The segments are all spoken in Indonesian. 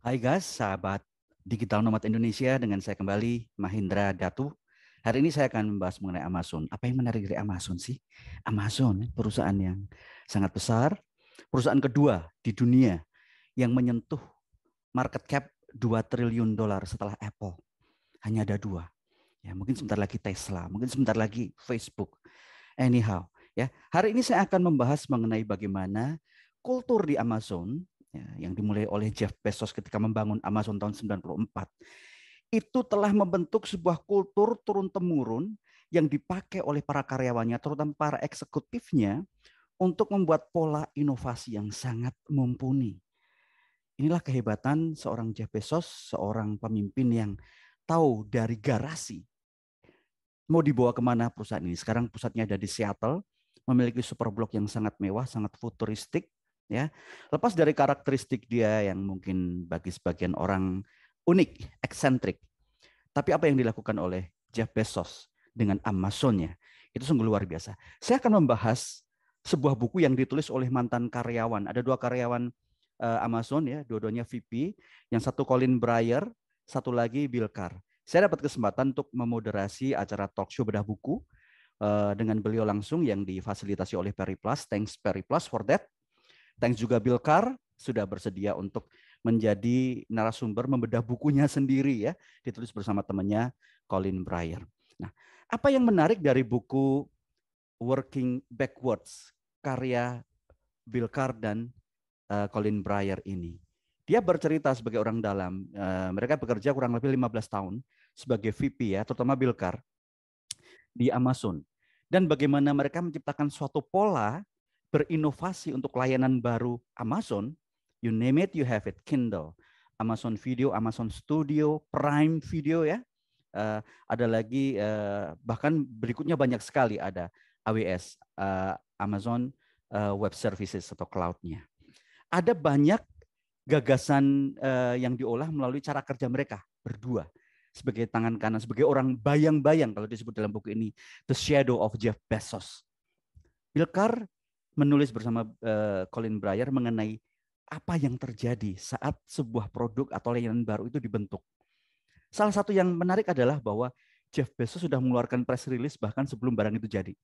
Hai guys, sahabat Digital Nomad Indonesia, dengan saya kembali Mahendra Datu. Hari ini saya akan membahas mengenai Amazon. Apa yang menarik dari Amazon sih? Amazon, perusahaan yang sangat besar, perusahaan kedua di dunia yang menyentuh market cap 2 triliun dolar setelah Apple. Hanya ada dua. Ya, mungkin sebentar lagi Tesla, mungkin sebentar lagi Facebook. Anyhow, ya. Hari ini saya akan membahas mengenai bagaimana kultur di Amazon ya, yang dimulai oleh Jeff Bezos ketika membangun Amazon tahun 94 itu telah membentuk sebuah kultur turun-temurun yang dipakai oleh para karyawannya, terutama para eksekutifnya, untuk membuat pola inovasi yang sangat mumpuni. Inilah kehebatan seorang Jeff Bezos, seorang pemimpin yang tahu dari garasi mau dibawa kemana perusahaan ini. Sekarang pusatnya ada di Seattle, memiliki superblok yang sangat mewah, sangat futuristik. Ya, lepas dari karakteristik dia yang mungkin bagi sebagian orang unik, eksentrik, tapi apa yang dilakukan oleh Jeff Bezos dengan Amazonnya itu sungguh luar biasa. Saya akan membahas sebuah buku yang ditulis oleh mantan karyawan. Ada dua karyawan Amazon ya, dua-duanya VP. Yang satu Colin Breyer, satu lagi Bill Carr. Saya dapat kesempatan untuk memoderasi acara talk show bedah buku dengan beliau langsung yang difasilitasi oleh Perry Plus. Thanks Perry Plus for that. Thanks juga Bill Carr sudah bersedia untuk menjadi narasumber membedah bukunya sendiri ya, ditulis bersama temannya Colin Breyer. Nah, apa yang menarik dari buku Working Backwards karya Bill Carr dan Colin Breyer ini? Dia bercerita sebagai orang dalam, mereka bekerja kurang lebih 15 tahun sebagai VP ya, terutama Bill Carr di Amazon. Dan bagaimana mereka menciptakan suatu pola berinovasi untuk layanan baru Amazon, you name it, you have it, Kindle, Amazon Video, Amazon Studio, Prime Video ya. Ada lagi bahkan berikutnya banyak sekali ada AWS, Amazon Web Services atau cloud-nya. Ada banyak gagasan yang diolah melalui cara kerja mereka berdua sebagai tangan kanan, sebagai orang bayang-bayang kalau disebut dalam buku ini, The Shadow of Jeff Bezos. Bill Carr menulis bersama Colin Breyer mengenai apa yang terjadi saat sebuah produk atau layanan baru itu dibentuk. Salah satu yang menarik adalah bahwa Jeff Bezos sudah mengeluarkan press release bahkan sebelum barang itu jadi.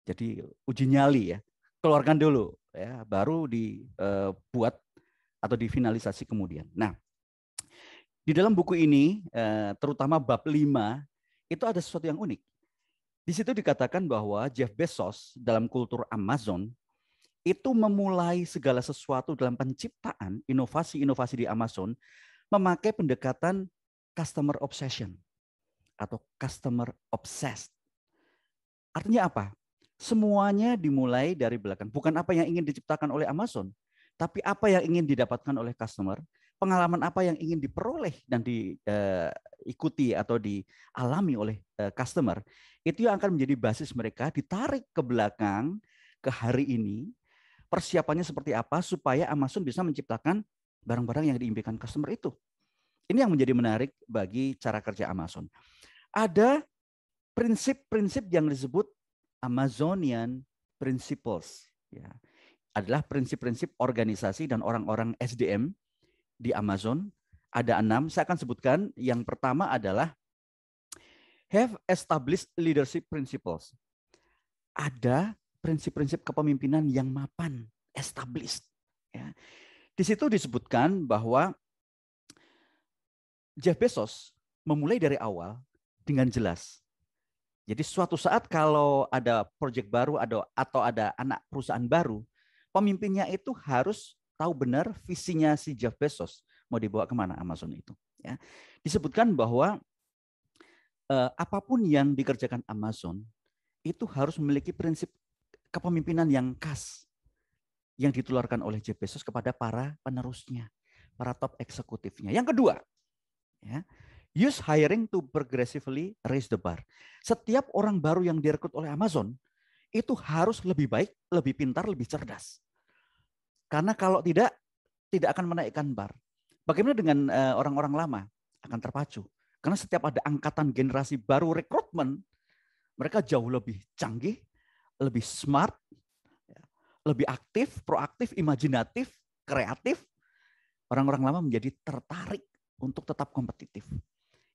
Jadi uji nyali ya, keluarkan dulu ya, baru dibuat atau difinalisasi kemudian. Nah, di dalam buku ini, terutama bab 5, itu ada sesuatu yang unik. Di situ dikatakan bahwa Jeff Bezos dalam kultur Amazon itu memulai segala sesuatu dalam penciptaan inovasi-inovasi di Amazon memakai pendekatan customer obsession atau customer obsessed. Artinya apa? Semuanya dimulai dari belakang. Bukan apa yang ingin diciptakan oleh Amazon, tapi apa yang ingin didapatkan oleh customer, pengalaman apa yang ingin diperoleh dan diikuti atau dialami oleh customer, itu yang akan menjadi basis mereka ditarik ke belakang ke hari ini, persiapannya seperti apa supaya Amazon bisa menciptakan barang-barang yang diimpikan customer itu. Ini yang menjadi menarik bagi cara kerja Amazon. Ada prinsip-prinsip yang disebut Amazonian Principles, ya, adalah prinsip-prinsip organisasi dan orang-orang SDM di Amazon. Ada 6, saya akan sebutkan. Yang pertama adalah have established leadership principles. Ada prinsip-prinsip kepemimpinan yang mapan, established. Ya. Di situ disebutkan bahwa Jeff Bezos memulai dari awal dengan jelas. Jadi suatu saat kalau ada proyek baru atau ada anak perusahaan baru, pemimpinnya itu harus tahu benar visinya si Jeff Bezos mau dibawa kemana Amazon itu. Ya. Disebutkan bahwa apapun yang dikerjakan Amazon itu harus memiliki prinsip kepemimpinan yang khas yang ditularkan oleh Jeff Bezos kepada para penerusnya, para top eksekutifnya. Yang kedua, ya, use hiring to progressively raise the bar. Setiap orang baru yang direkrut oleh Amazon itu harus lebih baik, lebih pintar, lebih cerdas. Karena kalau tidak akan menaikkan bar. Bagaimana dengan orang-orang lama? Akan terpacu. Karena setiap ada angkatan generasi baru rekrutmen, mereka jauh lebih canggih, lebih smart, lebih aktif, proaktif, imajinatif, kreatif. orang-orang lama menjadi tertarik untuk tetap kompetitif.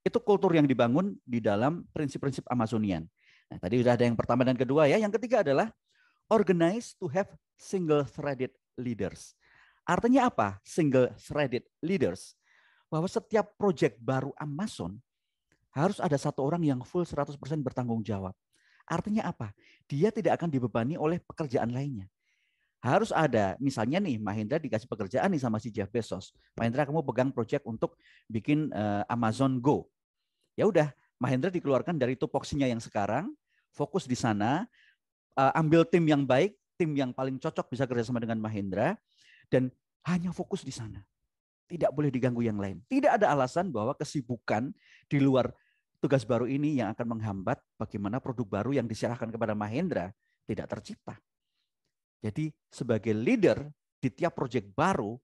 Itu kultur yang dibangun di dalam prinsip-prinsip Amazonian. Nah, tadi sudah ada yang pertama dan kedua ya. Yang ketiga adalah organize to have single-threaded leaders. Artinya apa? Single-threaded leaders. Bahwa setiap proyek baru Amazon harus ada satu orang yang full 100% bertanggung jawab. Artinya apa? Dia tidak akan dibebani oleh pekerjaan lainnya. Harus ada, misalnya nih Mahendra dikasih pekerjaan nih sama si Jeff Bezos. Mahendra, kamu pegang proyek untuk bikin Amazon Go. Ya udah, Mahendra dikeluarkan dari tupoksinya yang sekarang, fokus di sana, ambil tim yang baik, tim yang paling cocok bisa kerjasama dengan Mahendra, dan hanya fokus di sana. Tidak boleh diganggu yang lain. Tidak ada alasan bahwa kesibukan di luar tugas baru ini yang akan menghambat bagaimana produk baru yang diserahkan kepada Mahendra tidak tercipta. Jadi sebagai leader di tiap proyek baru,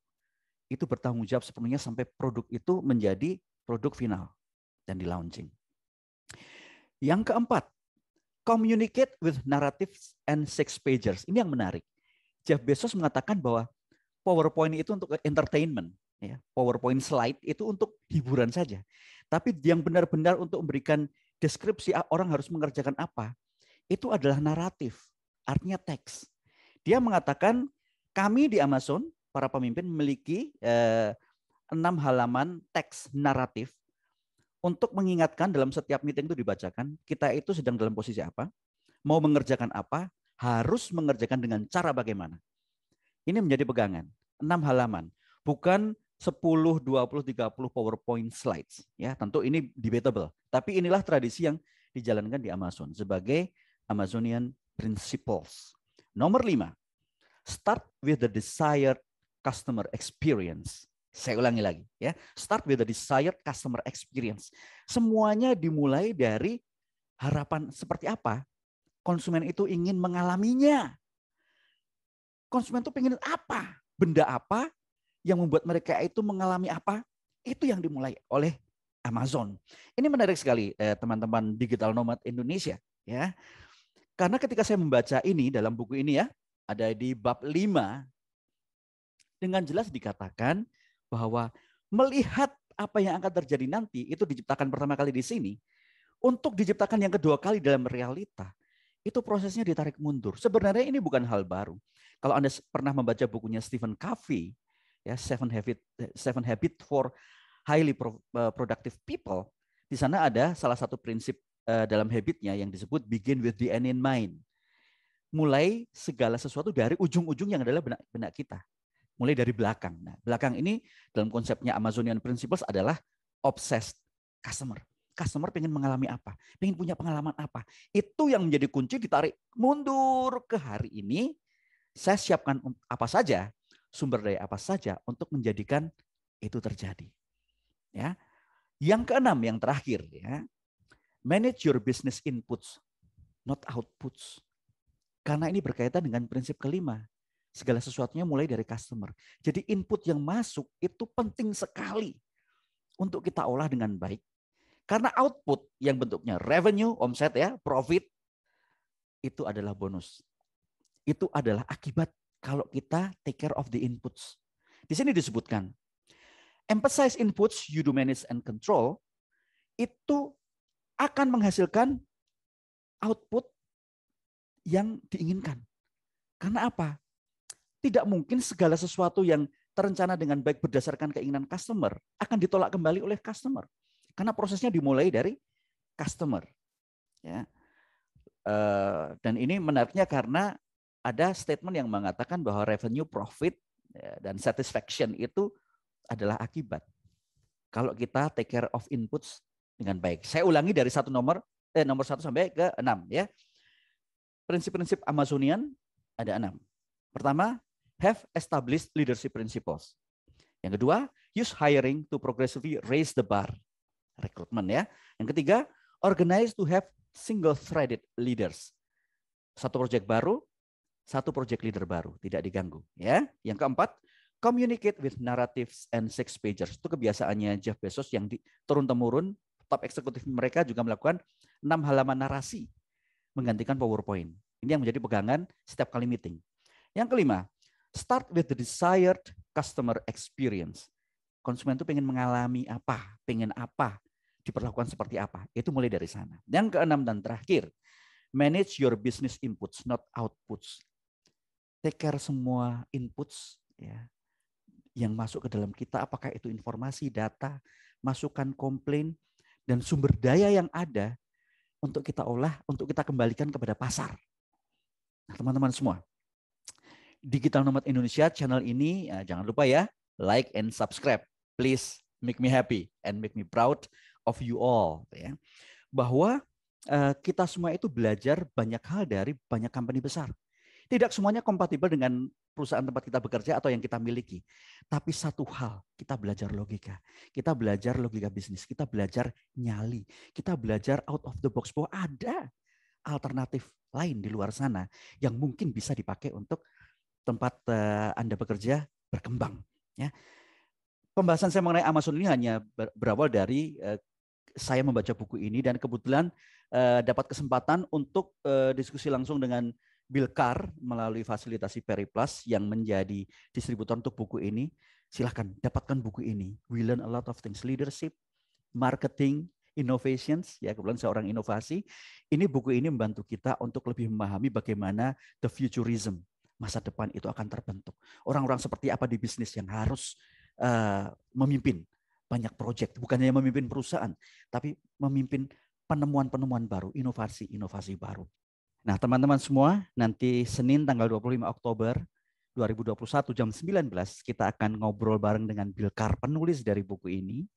itu bertanggung jawab sepenuhnya sampai produk itu menjadi produk final dan di launching. Yang keempat, communicate with narratives and six pagers. Ini yang menarik. Jeff Bezos mengatakan bahwa PowerPoint itu untuk entertainment. Ya, PowerPoint slide itu untuk hiburan saja. Tapi yang benar-benar untuk memberikan deskripsi orang harus mengerjakan apa, itu adalah naratif, artinya teks. Dia mengatakan kami di Amazon, para pemimpin memiliki 6 halaman teks naratif untuk mengingatkan dalam setiap meeting itu dibacakan, kita itu sedang dalam posisi apa, mau mengerjakan apa, harus mengerjakan dengan cara bagaimana. Ini menjadi pegangan, 6 halaman, bukan 10, 20, 30 PowerPoint slides. Ya, tentu ini debatable. Tapi inilah tradisi yang dijalankan di Amazon sebagai Amazonian Principles. Nomor 5, start with the desired customer experience. Saya ulangi lagi ya. Start with the desired customer experience. Semuanya dimulai dari harapan seperti apa konsumen itu ingin mengalaminya. Konsumen itu pengen apa? Benda apa yang membuat mereka itu mengalami apa? Itu yang dimulai oleh Amazon. Ini menarik sekali teman-teman digital nomad Indonesia ya. Karena ketika saya membaca ini dalam buku ini ya, ada di bab 5 dengan jelas dikatakan bahwa melihat apa yang akan terjadi nanti itu diciptakan pertama kali di sini, untuk diciptakan yang kedua kali dalam realita, itu prosesnya ditarik mundur. Sebenarnya ini bukan hal baru. Kalau Anda pernah membaca bukunya Stephen Covey, ya Seven Habits for Highly Productive People, di sana ada salah satu prinsip dalam habitnya yang disebut begin with the end in mind. Mulai segala sesuatu dari ujung-ujung yang adalah benak kita. Mulai dari belakang. Nah, belakang ini dalam konsepnya Amazonian Principles adalah obsessed customer. Customer pengen mengalami apa? Pengen punya pengalaman apa? Itu yang menjadi kunci ditarik mundur ke hari ini. Saya siapkan apa saja, sumber daya apa saja untuk menjadikan itu terjadi. Ya. Yang keenam, yang terakhir ya. Manage your business inputs, not outputs. Karena ini berkaitan dengan prinsip kelima. Segala sesuatunya mulai dari customer. Jadi input yang masuk itu penting sekali untuk kita olah dengan baik. Karena output yang bentuknya revenue, omset ya, profit, itu adalah bonus. Itu adalah akibat kalau kita take care of the inputs. Di sini disebutkan, emphasize inputs you do manage and control, itu akan menghasilkan output yang diinginkan. Karena apa? Tidak mungkin segala sesuatu yang terencana dengan baik berdasarkan keinginan customer akan ditolak kembali oleh customer. Karena prosesnya dimulai dari customer. Ya. Dan ini menariknya karena ada statement yang mengatakan bahwa revenue, profit, dan satisfaction itu adalah akibat. Kalau kita take care of inputs dengan baik. Saya ulangi dari nomor 1 sampai ke 6 ya. Prinsip-prinsip Amazonian ada 6. Pertama, have established leadership principles. Yang kedua, use hiring to progressively raise the bar. Rekrutmen ya. Yang ketiga, organize to have single-threaded leaders. Satu proyek baru, satu proyek leader baru, tidak diganggu. Ya. Yang keempat, communicate with narratives and six pagers. Itu kebiasaannya Jeff Bezos yang turun-temurun, top eksekutif mereka juga melakukan 6 halaman narasi menggantikan PowerPoint. Ini yang menjadi pegangan setiap kali meeting. Yang kelima, start with the desired customer experience. Konsumen itu pengen mengalami apa, pengen apa, diperlakukan seperti apa. Itu mulai dari sana. Yang keenam dan terakhir, manage your business inputs, not outputs. Take care semua inputs ya yang masuk ke dalam kita, apakah itu informasi, data, masukan, komplain, dan sumber daya yang ada untuk kita olah, untuk kita kembalikan kepada pasar. Nah, teman-teman semua, Digital Nomad Indonesia channel ini jangan lupa ya, like and subscribe. Please make me happy and make me proud of you all. Ya. Bahwa kita semua itu belajar banyak hal dari banyak company besar. Tidak semuanya kompatibel dengan perusahaan tempat kita bekerja atau yang kita miliki. Tapi satu hal, kita belajar logika. Kita belajar logika bisnis. Kita belajar nyali. Kita belajar out of the box bahwa ada alternatif lain di luar sana yang mungkin bisa dipakai untuk tempat Anda bekerja berkembang. Ya. Pembahasan saya mengenai Amazon ini hanya berawal dari saya membaca buku ini dan kebetulan dapat kesempatan untuk diskusi langsung dengan Bill Carr melalui fasilitasi Periplus yang menjadi distributor untuk buku ini. Silahkan dapatkan buku ini. We learn a lot of things, leadership, marketing, innovations. Ya, kebetulan saya orang inovasi. Ini buku ini membantu kita untuk lebih memahami bagaimana the futurism, masa depan itu akan terbentuk. Orang-orang seperti apa di bisnis yang harus memimpin banyak proyek, bukan hanya memimpin perusahaan, tapi memimpin penemuan-penemuan baru, inovasi-inovasi baru. Nah, teman-teman semua, nanti Senin tanggal 25 Oktober 2021 jam 19 kita akan ngobrol bareng dengan Bill Carr, penulis dari buku ini,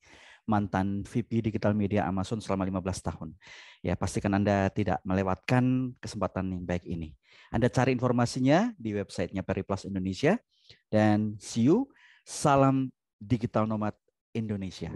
mantan VP Digital Media Amazon selama 15 tahun. Ya, pastikan Anda tidak melewatkan kesempatan yang baik ini. Anda cari informasinya di websitenya Periplus Indonesia dan see you. Salam Digital Nomad Indonesia.